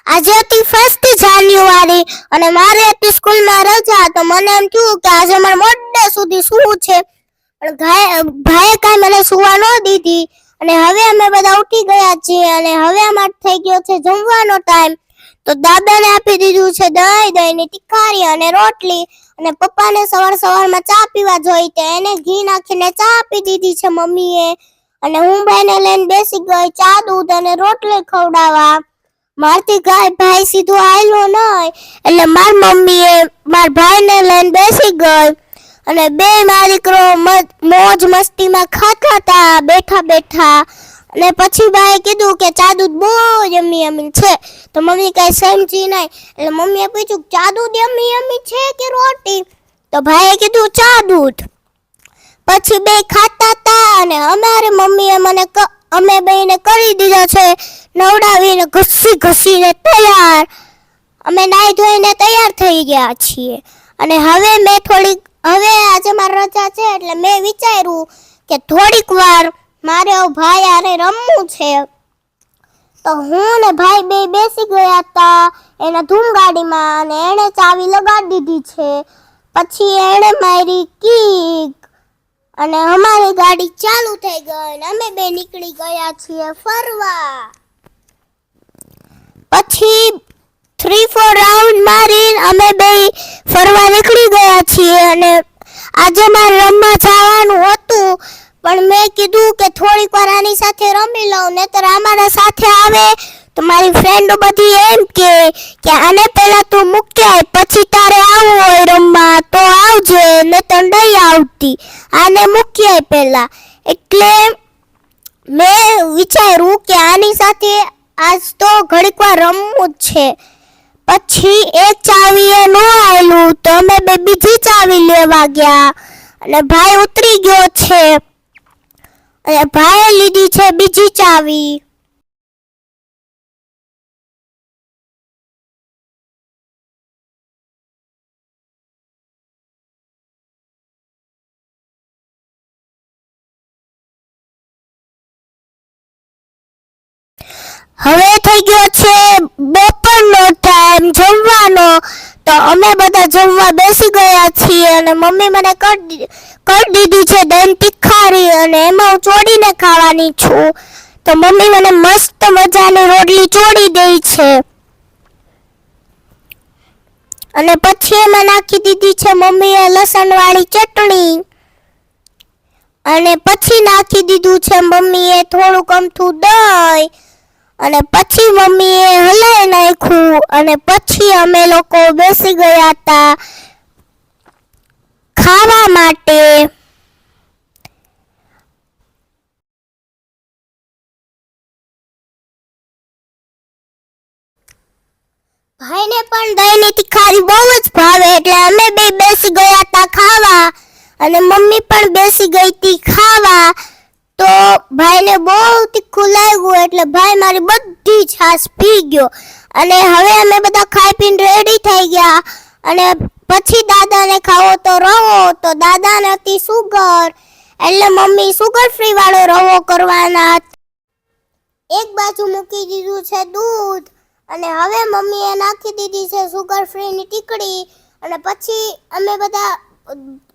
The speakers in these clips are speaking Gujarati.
આજે હતી 1 જાન્યુઆરી અને મારે હતી સ્કૂલમાં રજા, તો મને એમ થયું કે આજે મારે મોડે સુધી સૂવું છે, પણ ભાઈએ કાંઈ મને સૂવા ન દીધી અને હવે અમે બધા ઉઠી ગયા છીએ અને હવે અમારે થઈ ગયો છે જમવાનો ટાઈમ. તો દાદાને આપી દીધું છે દહીંની તિખારી અને રોટલી, અને પપ્પાને સવારમાં ચા પીવા જોઈ તો એને ઘી નાખીને ચા આપી દીધી છે મમ્મીએ, અને હું ભાઈને લઈને બેસી ગઈ ચા દૂધ અને રોટલી ખવડાવવા. મારથી ભાઈ સીધો આયલો નહીં, એટલે મારી મમ્મીએ મારા ભાઈને લઈને બેસી ગઈ અને બે મારા દીકરો મોજ મસ્તીમાં ખાતા હતા બેઠા બેઠા. અને પછી ભાઈએ કીધું કે ચા દૂધ બહુ યમ્મી છે, તો મમ્મી કઈ સમજી નહીં, એટલે મમ્મીએ પૂછ્યું ચા દૂધ યમ્મી છે કે રોટી, તો ભાઈએ કીધું ચા દૂધ. પછી બે ખાતા હતા અને અમારે મમ્મીએ અમે બેને કરી દીધા છે નવડાવીને ઘસીને તૈયાર. અમે નાઈ ધોઈને તૈયાર થઈ ગયા છીએ અને હવે આજે મારી રજા છે, એટલે મેં વિચાર્યું કે થોડીક વાર મારે ભાઈ આરે રમવું છે. તો હું ને ભાઈ બે બેસી ગયા હતા એના ધૂમ ગાડીમાં અને એણે ચાવી લગાડી દીધી છે. પછી એણે મારી કિક અને અમારી ગાડી ચાલુ થઈ ગઈ અને અમે બે નીકળી ગયા છીએ ફરવા. પછી 3-4 રાઉન્ડ મારીને અમે બે ફરવા નીકળી ગયા છીએ અને આજે મારે રમવા જવાનું હતું, પણ મેં કીધું કે થોડીક વાર આની સાથે રમી લઉં, નહીતર અમારા સાથે આવે તો મારી ફ્રેન્ડો બધી એમ કે આને પહેલા તું મૂકી આય, પછી તારે આવવું હોય રમવા તો આવજે, નહીતર નહીં આવતી, આને મૂકી આય પહેલા. એટલે મેં વિચાર્યું કે આની સાથે આજ તો ઘડીક વાર રમવું જ છે. પછી એક ચાવીએ ન આવેલું તો અમે બે બીજી ચાવી લેવા ગયા અને ભાઈ ઉતરી ગયો છે અને ભાઈએ લીધી છે બીજી ચાવી. હવે થઈ ગયો છે બપોરનો ટાઈમ જમવાનો, તો અમે બધા જમવા બેસી ગયા છીએ અને મમ્મી મને કરી દીધી છે દહીં તિખારી અને એમાં હું ચોડીને ખાવાની છું. તો મમ્મી મને મસ્ત મજાની રોટલી ચોડી દે છે અને પછી એમાં નાખી દીધી છે મમ્મીએ લસણવાળી ચટણી અને પછી નાખી દીધું છે મમ્મીએ થોડુંક અમથું દહીં અને પછી મમ્મીએ હલાવી નાખ્યું અને પછી અમે લોકો બેસી ગયા હતા ખાવા માટે. ભાઈને પણ દહીંની તિખારી બહુ જ ભાવે, એટલે અમે બે બેસી ગયા હતા ખાવા અને મમ્મી પણ બેસી ગઈ હતી ખાવા. તો ભાઈને બહુ તીખું લાગ્યું એટલે ભાઈ મારી બધી છાશ પી ગયો અને હવે અમે બધા ખાઈ પીને રેડી થઈ ગયા. અને પછી દાદાને ખાવો તો રવો, તો દાદાને હતી સુગર, એટલે મમ્મી સુગર ફ્રી વાળો રવો કરવાના. એક બાજુ મૂકી દીધું છે દૂધ અને હવે મમ્મીએ નાખી દીધી છે સુગર ફ્રીની ટીકડી અને પછી અમે બધા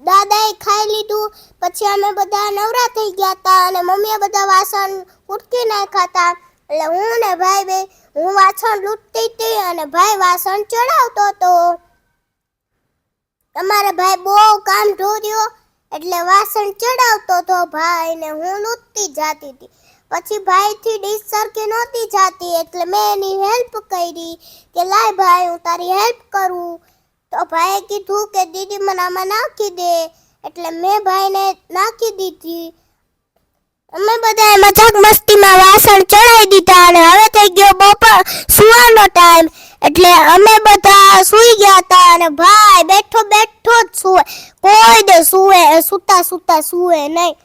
દાદાએ ખાઈ લીધું. પછી અમે બધા નવરા થઈ ગયા હતા અને મમ્મીએ બધા વાસણ ઉટકી નાખ્યા હતા, એટલે હું ને ભાઈ બે હું વાસણ લૂંટતી હતી અને ભાઈ વાસણ ચડાવતો હતો. તમારે ભાઈ બહુ કામ ઢોર્યો એટલે વાસણ ચડાવતો હતો ભાઈ ને હું લૂંટતી જતી હતી. પછી ભાઈથી ડીશ સરખી નહોતી જાતી એટલે મેં એની હેલ્પ કરી કે લાય ભાઈ હું તારી હેલ્પ કરું. તો ભાઈએ કીધું કે દીદી મને આમાં નાખી દે, એટલે મેં ભાઈને નાખી દીધી. અમે બધાએ મજાક મસ્તીમાં વાસણ ચડાવી દીધા અને હવે થઈ ગયો બપોર સુવાનો ટાઈમ, એટલે અમે બધા સૂઈ ગયા હતા અને ભાઈ બેઠો જ સૂવે, કોઈ દે સૂતા સૂવે નહીં,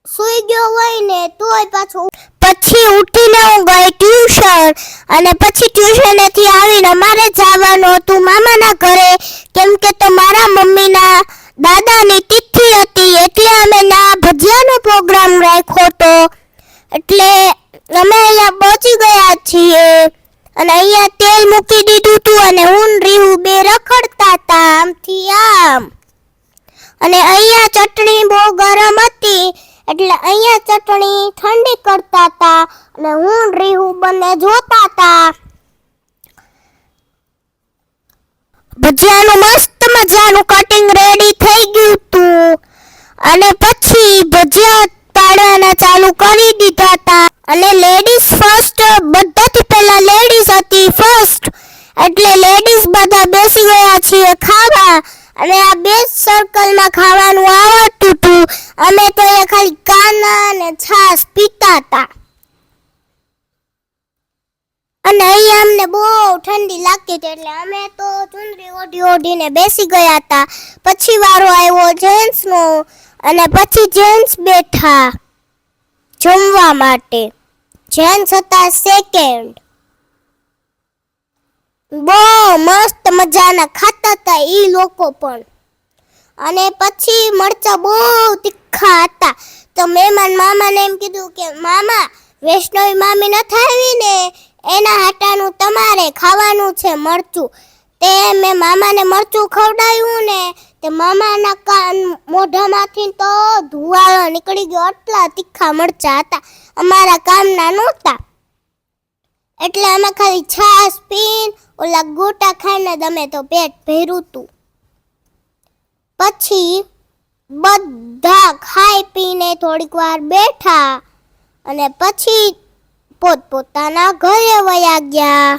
સૂઈ ગયો હોય ને તોય પાછું. પછી ઉઠીને હું ગઈ ટ્યુશન અને પછી ટ્યુશનેથી આવીને અમારે જવાનું હતું મામાના ઘરે, કેમ કે તો મારા મમ્મીના દાદાની તિથિ હતી એટલે અમે ના ભજીયાનો પ્રોગ્રામ રાખ્યો હતો. એટલે અમે અહીંયા પહોંચી ગયા છીએ અને અહીંયા તેલ મૂકી દીધું તું અને હું ને રીહુ બે રખડતા હતા આમથી આમ. અને અહીંયા ચટણી બહુ ગરમ હતી એટલે અહીંયા ચટણી ઠંડી કરતા હતા અને હું ને રીહુ બંને જોતા હતા. ભજીયાનું મસ્ત મજાનું કટિંગ રેડી થઈ ગયું તું અને પછી ભજીયા પાડવાના ચાલુ કરી દીધા હતા. અને લેડીઝ ફર્સ્ટ, બધાથી પહેલા લેડીઝ હતી ફર્સ્ટ, એટલે લેડીઝ બધા બેસી ગયા છીએ ખાવા. અને આ બે સર્કલમાં ખાવાનું આવડતું હતું. અમે તો એ ખાલી કાના અને છાશ પીતા હતા. અને અહીંયા અમને બહુ ઠંડી લાગતી હતી એટલે અમે તો ચુંદડી ઓઢીને બેસી ગયા હતા. પછી વારો આવ્યો જેન્ટ્સનો અને પછી જેન્ટ્સ બેઠા જમવા માટે. જેન્ટ્સ હતા સેકન્ડ. બહુ મસ્ત મજાના ખાતા હતા ઈ લોકો પણ. અને પછી મરચા બહુ તીખા હતા તો મહેમાન મામાને એમ કીધું કે મામા વૈષ્ણવી મામી નથી આવી ને એના હાટાનું તમારે ખાવાનું છે મરચું. તે મેં મામાને મરચું ખવડાવ્યું ને તે મામાના મોઢામાંથી તો ધુવાળો નીકળી ગયો. આટલા તીખા મરચા હતા, અમારા કામના નહોતા. એટલે અમે ખાલી છાશ પીન ઓલા ગોટા ખાઈને તમે તો પેટ ભર્યું હતું. પછી બધા ખાઈ પીને થોડીક વાર બેઠા અને પછી પોતપોતાના ઘરે વયા ગયા.